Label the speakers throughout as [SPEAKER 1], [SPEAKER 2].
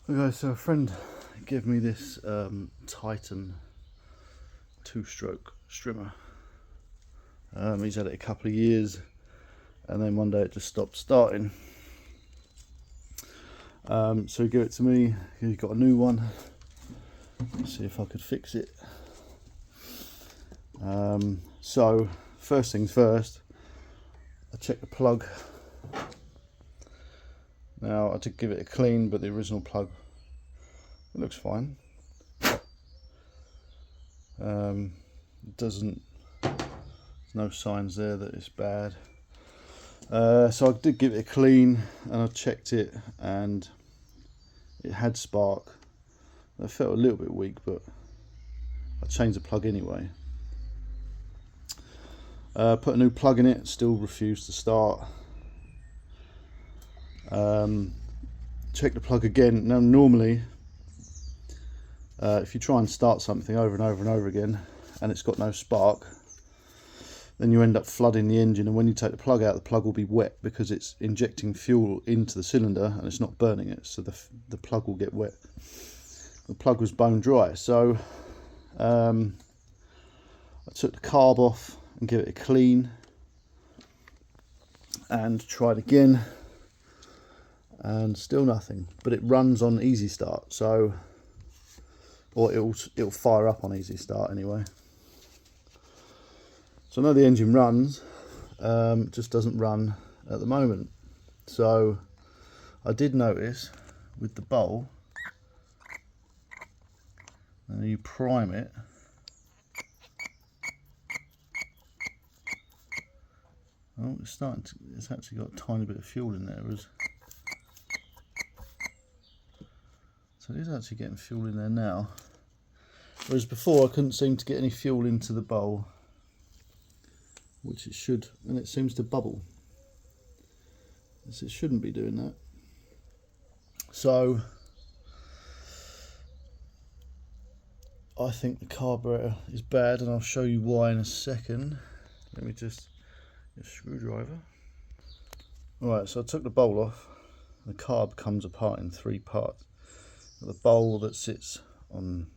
[SPEAKER 1] Okay, so a friend gave me this Titan 2-stroke strimmer. He's had it a couple of years, and then one day it just stopped starting. So he gave it to me. He got a new one. Let's see if I could fix it. So first things first, I checked the plug. Now I did give it a clean, but the original plug, it looks fine. There's no signs there that it's bad. So I did give it a clean, and I checked it, and it had spark. It felt a little bit weak, but I changed the plug anyway. Put a new plug in it, still refused to start. Check the plug again. Now normally if you try and start something over and over and over again and it's got no spark, then you end up flooding the engine, and when you take the plug out, the plug will be wet because it's injecting fuel into the cylinder and it's not burning it, so the plug will get wet. The plug was bone dry, so I took the carb off and gave it a clean and tried again, and still nothing. But it runs on easy start, so, or it'll fire up on easy start anyway. So I know the engine runs, it just doesn't run at the moment. So I did notice with the bowl, and you prime it, oh, it's actually got a tiny bit of fuel in there. So it is actually getting fuel in there now. Whereas before I couldn't seem to get any fuel into the bowl, which it should, and it seems to bubble. So it shouldn't be doing that. So I think the carburetor is bad, and I'll show you why in a second. Let me just get a screwdriver. Alright, so I took the bowl off. The carb comes apart in 3 parts. The bowl that sits on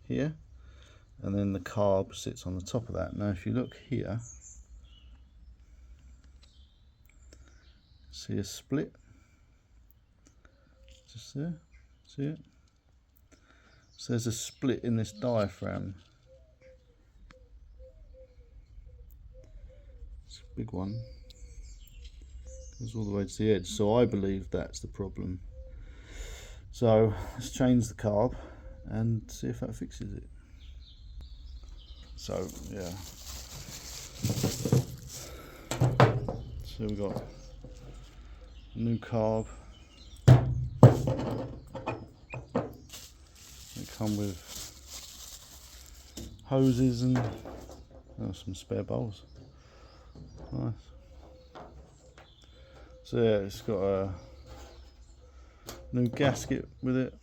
[SPEAKER 1] here, and then the carb sits on the top of that. Now if you look here, see a split just there, see it? So there's a split in this diaphragm. It's a big one, goes all the way to the edge, so I believe that's the problem. So let's change the carb and see if that fixes it. So yeah, so we've got new carb. They come with hoses and some spare bowls. Nice. So yeah, it's got a new gasket with it,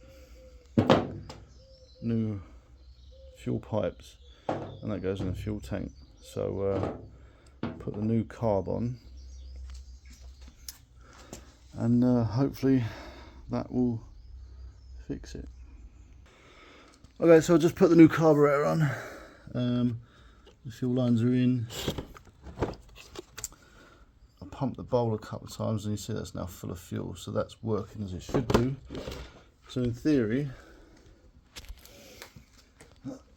[SPEAKER 1] new fuel pipes, and that goes in the fuel tank. So put the new carb on, and hopefully that will fix it. Okay, so I'll just put the new carburetor on. The fuel lines are in. I pumped the bowl a couple of times, and you see that's now full of fuel, so that's working as it should do. So in theory,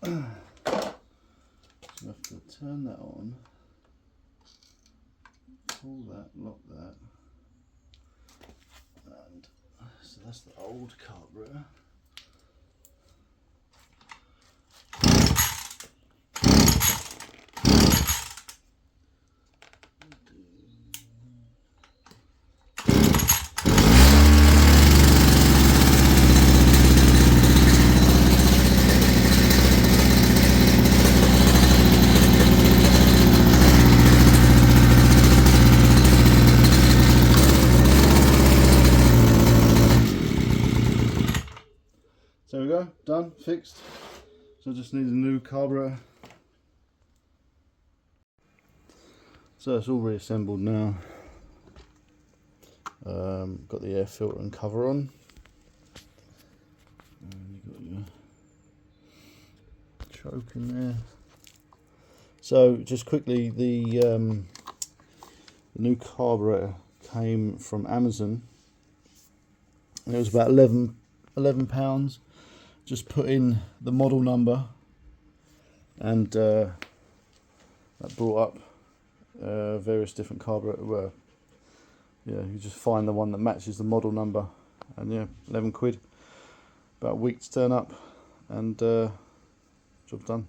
[SPEAKER 1] you have to turn that on, pull that, lock that, and so that's the old carburetor. So there we go, done, fixed. So I just need a new carburetor. So it's all reassembled now. Got the air filter and cover on. And you got your choke in there. So just quickly, the new carburetor came from Amazon, and it was about £11. Just put in the model number, and that brought up various different carburetor. Yeah, you just find the one that matches the model number, and yeah, 11 quid. About a week to turn up, and job's done.